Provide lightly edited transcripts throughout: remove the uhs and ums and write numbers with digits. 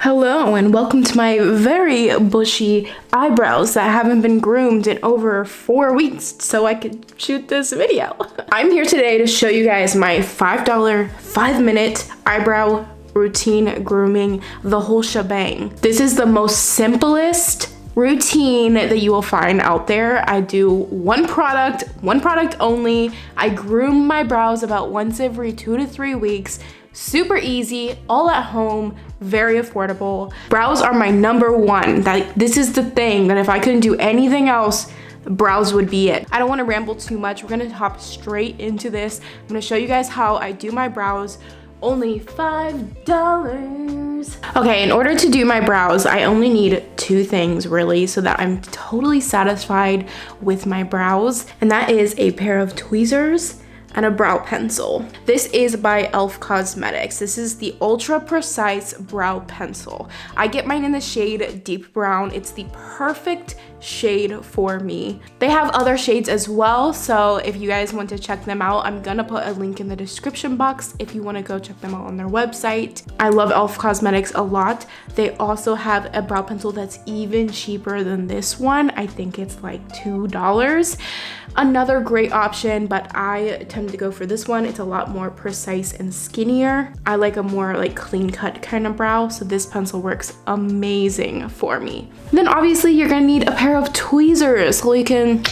Hello and welcome to my very bushy eyebrows that haven't been groomed in over 4 weeks so I could shoot this video. I'm here today to show you guys my $5 5-minute eyebrow routine grooming, the whole shebang. This is the most simplest routine that you will find out there. I do one product only. I groom my brows about once every 2 to 3 weeks. Super easy, all at home, very affordable. Brows are my number one. This is the thing that if I couldn't do anything else, brows would be it. I don't want to ramble too much. We're gonna hop straight into this. I'm gonna show you guys how I do my brows. Only $5. Okay, in order to do my brows, I only need 2 things really so that I'm totally satisfied with my brows, and that is a pair of tweezers and a brow pencil. This is by e.l.f. Cosmetics. This is the Ultra Precise Brow Pencil. I get mine in the shade Deep Brown. It's the perfect shade for me. They have other shades as well, so if you guys want to check them out, I'm gonna put a link in the description box if you want to go check them out on their website. I love e.l.f. Cosmetics a lot. They also have a brow pencil that's even cheaper than this one. I think it's like $2. Another great option, but I tend to go for this one. It's a lot more precise and skinnier. I like a more like clean cut kind of brow, so this pencil works amazing for me. And then obviously you're gonna need a pair of tweezers so you can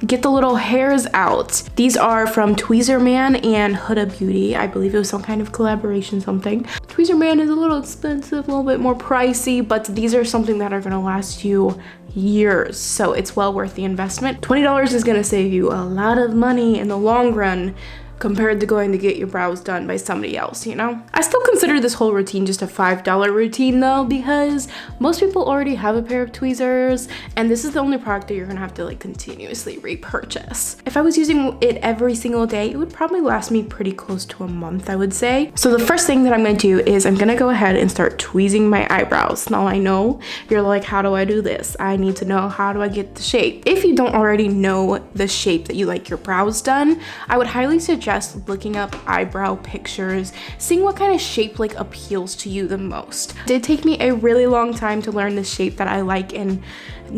get the little hairs out. These are from Tweezerman and Huda Beauty. I believe it was some kind of collaboration something. Tweezerman is a little expensive, a little bit more pricey, but these are something that are gonna last you years, so it's well worth the investment. $20 is gonna save you a lot of money in the long run compared to going to get your brows done by somebody else, you know? I still consider this whole routine just a $5 routine though, because most people already have a pair of tweezers, and this is the only product that you're gonna have to like continuously repurchase. If I was using it every single day, it would probably last me pretty close to a month, I would say. So the first thing that I'm gonna do is I'm gonna go ahead and start tweezing my eyebrows. Now I know you're like, how do I do this? I need to know, how do I get the shape? If you don't already know the shape that you like your brows done, I would highly suggest looking up eyebrow pictures, seeing what kind of shape like appeals to you the most. It did take me a really long time to learn the shape that I like and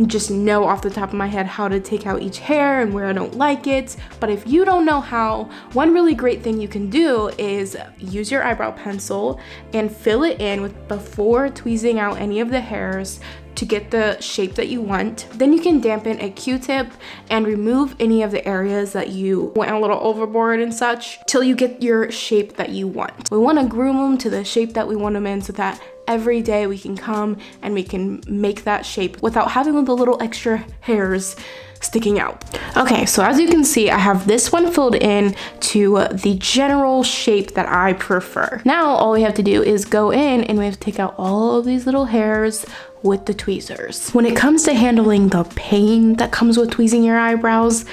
just know off the top of my head how to take out each hair and where I don't like it. But if you don't know how, one really great thing you can do is use your eyebrow pencil and fill it in with before tweezing out any of the hairs to get the shape that you want. Then you can dampen a Q-tip and remove any of the areas that you went a little overboard and such till you get your shape that you want. We want to groom them to the shape that we want them in so that every day we can come and we can make that shape without having the little extra hairs sticking out. Okay, so as you can see, I have this one filled in to the general shape that I prefer. Now all we have to do is go in and we have to take out all of these little hairs with the tweezers. When it comes to handling the pain that comes with tweezing your eyebrows,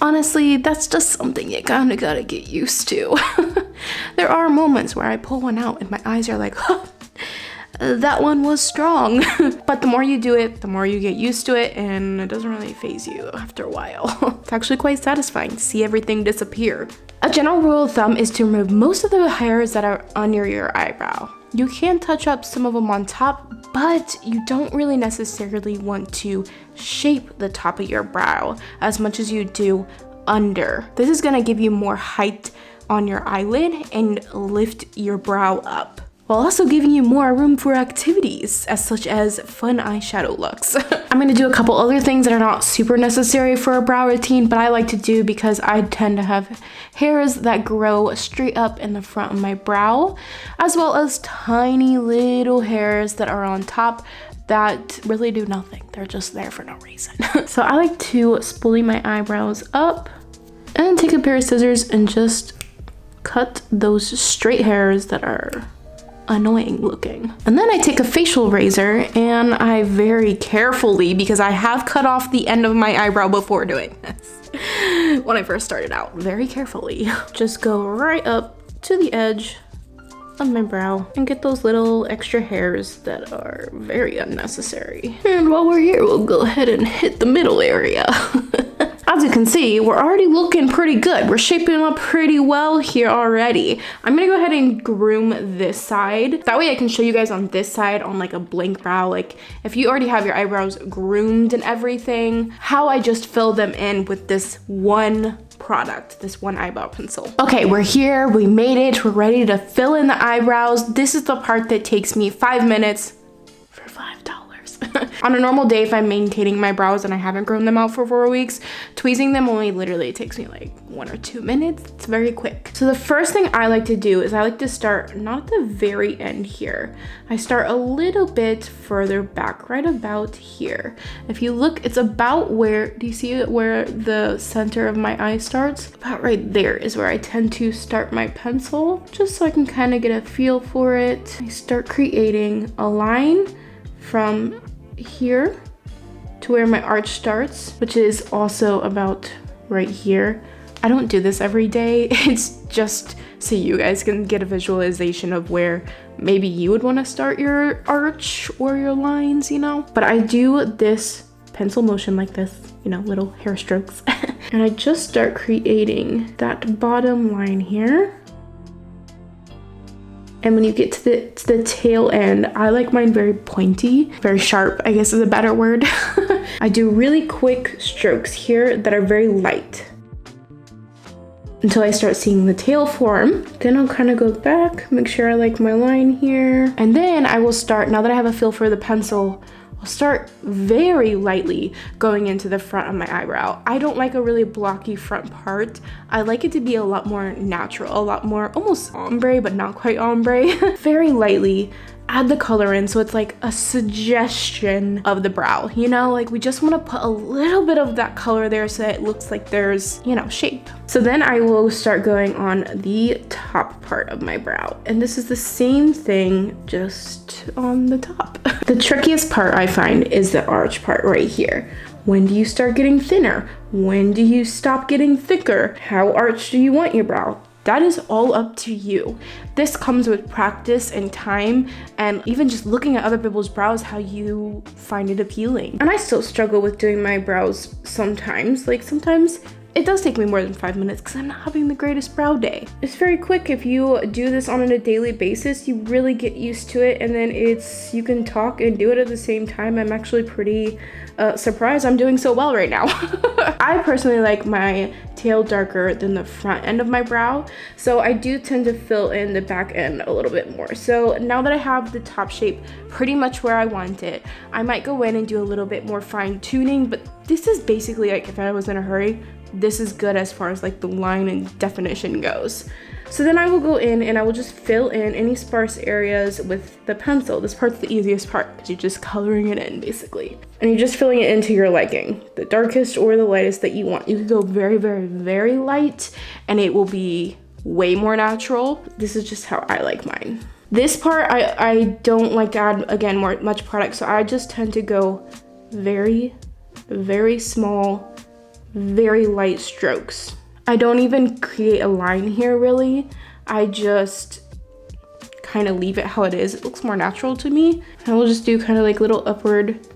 honestly, that's just something you kinda gotta get used to. There are moments where I pull one out and my eyes are like, huh, that one was strong. But the more you do it, the more you get used to it, and it doesn't really faze you after a while. It's actually quite satisfying to see everything disappear. A general rule of thumb is to remove most of the hairs that are under your eyebrow. You can touch up some of them on top, but you don't really necessarily want to shape the top of your brow as much as you do under. This is gonna give you more height on your eyelid and lift your brow up, while also giving you more room for activities such as fun eyeshadow looks. I'm gonna do a couple other things that are not super necessary for a brow routine, but I like to do because I tend to have hairs that grow straight up in the front of my brow, as well as tiny little hairs that are on top that really do nothing. They're just there for no reason. So I like to spoolie my eyebrows up and take a pair of scissors and just cut those straight hairs that are annoying looking. And then I take a facial razor and I very carefully, because I have cut off the end of my eyebrow before doing this when I first started out, very carefully, just go right up to the edge of my brow and get those little extra hairs that are very unnecessary. And while we're here, we'll go ahead and hit the middle area. As you can see, we're already looking pretty good. We're shaping up pretty well here already. I'm gonna go ahead and groom this side. That way I can show you guys on this side on like a blank brow, like if you already have your eyebrows groomed and everything, how I just fill them in with this one product, this one eyebrow pencil. Okay, we're here, we made it, we're ready to fill in the eyebrows. This is the part that takes me 5 minutes for $5. On a normal day, if I'm maintaining my brows and I haven't grown them out for 4 weeks, tweezing them only literally takes me like 1 or 2 minutes. It's very quick. So the first thing I like to do is I like to start not at the very end here. I start a little bit further back, right about here. If you look, it's about where, do you see it where the center of my eye starts? About right there is where I tend to start my pencil, just so I can kind of get a feel for it. I start creating a line from here to where my arch starts, which is also about right here. I don't do this every day. It's just so you guys can get a visualization of where maybe you would want to start your arch or your lines, you know? But I do this pencil motion like this, you know, little hair strokes. And I just start creating that bottom line here. And when you get to the tail end, I like mine very pointy, very sharp, I guess is a better word. I do really quick strokes here that are very light until I start seeing the tail form. Then I'll kind of go back, make sure I like my line here. And then I will start, now that I have a feel for the pencil, I'll start very lightly going into the front of my eyebrow. I don't like a really blocky front part. I like it to be a lot more natural, a lot more almost ombre, but not quite ombre. Very lightly add the color in so it's like a suggestion of the brow, you know, like we just want to put a little bit of that color there so that it looks like there's, you know, shape. So then I will start going on the top part of my brow, and this is the same thing just on the top. The trickiest part I find is the arch part right here. When do you start getting thinner? When do you stop getting thicker? How arched do you want your brow? That is all up to you. This comes with practice and time, and even just looking at other people's brows, how you find it appealing. And I still struggle with doing my brows sometimes. Like sometimes it does take me more than 5 minutes because I'm not having the greatest brow day. It's very quick. If you do this on a daily basis, you really get used to it, and then you can talk and do it at the same time. I'm actually pretty surprised I'm doing so well right now. I personally like my tail darker than the front end of my brow, so I do tend to fill in the back end a little bit more. So now that I have the top shape pretty much where I want it, I might go in and do a little bit more fine tuning, but this is basically like if I was in a hurry, this is good as far as like the line and definition goes. So then I will go in and I will just fill in any sparse areas with the pencil. This part's the easiest part because you're just coloring it in basically. And you're just filling it into your liking, the darkest or the lightest that you want. You can go very, very, very light and it will be way more natural. This is just how I like mine. This part, I don't like to add, again, much product. So I just tend to go very, very small, very light strokes. I don't even create a line here really. I just kind of leave it how it is. It looks more natural to me. And we'll just do kind of like little upward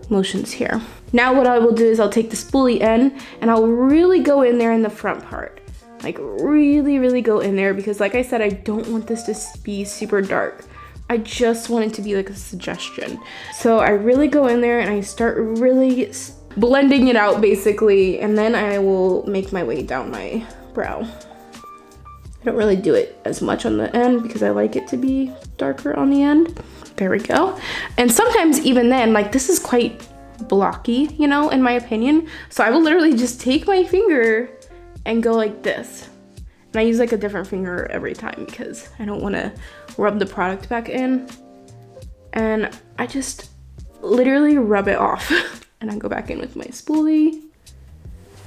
motions here. Now what I will do is I'll take the spoolie end and I'll really go in there in the front part. Like really, really go in there because like I said, I don't want this to be super dark. I just want it to be like a suggestion. So I really go in there and I start really blending it out basically, and then I will make my way down my brow. I don't really do it as much on the end because I like it to be darker on the end. There we go. And sometimes even then, like this is quite blocky, you know, in my opinion. So I will literally just take my finger and go like this. And I use like a different finger every time because I don't want to rub the product back in. And I just literally rub it off. And I go back in with my spoolie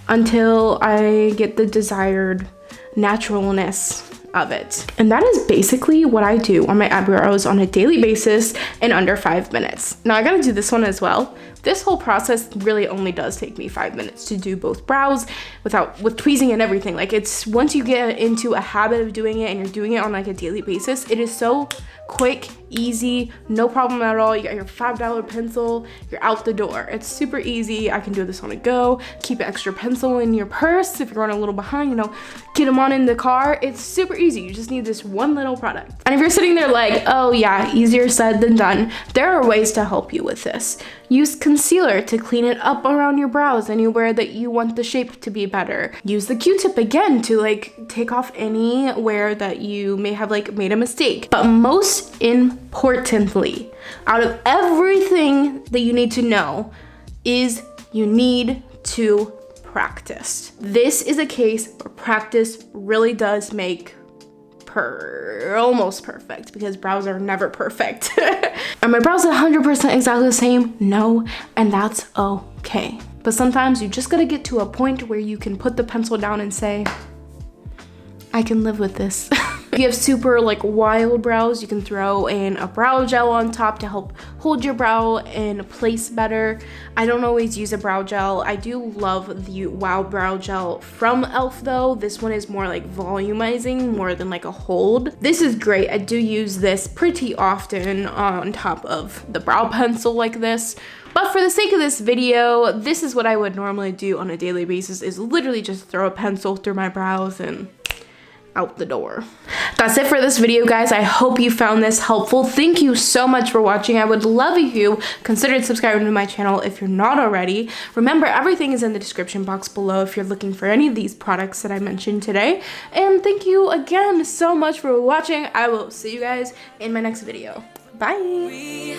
until I get the desired naturalness of it. And that is basically what I do on my eyebrows on a daily basis in under 5 minutes. Now I gotta do this one as well. This whole process really only does take me 5 minutes to do both brows with tweezing and everything. Like, it's once you get into a habit of doing it and you're doing it on like a daily basis, it is so quick, easy, no problem at all. You got your $5 pencil, you're out the door. It's super easy. I can do this on a go. Keep an extra pencil in your purse if you're running a little behind, you know, get them on in the car. It's super easy. You just need this one little product. And if you're sitting there like, oh yeah, easier said than done, there are ways to help you with this. Use concealer to clean it up around your brows anywhere that you want the shape to be better. Use the Q-tip again to like take off anywhere that you may have like made a mistake. But most importantly, out of everything that you need to know is you need to practice. This is a case where practice really does make almost perfect, because brows are never perfect. Are my brows 100% exactly the same? No, and that's okay. But sometimes you just gotta get to a point where you can put the pencil down and say, I can live with this. If you have super like wild brows, you can throw in a brow gel on top to help hold your brow in place better. I don't always use a brow gel. I do love the Wow Brow Gel from e.l.f. though. This one is more like volumizing more than like a hold. This is great. I do use this pretty often on top of the brow pencil like this. But for the sake of this video, this is what I would normally do on a daily basis, is literally just throw a pencil through my brows and out the door. That's it for this video, guys. I hope you found this helpful. Thank you so much for watching. I would love if you considered subscribing to my channel if you're not already. Remember, everything is in the description box below if you're looking for any of these products that I mentioned today. And thank you again so much for watching. I will see you guys in my next video. Bye.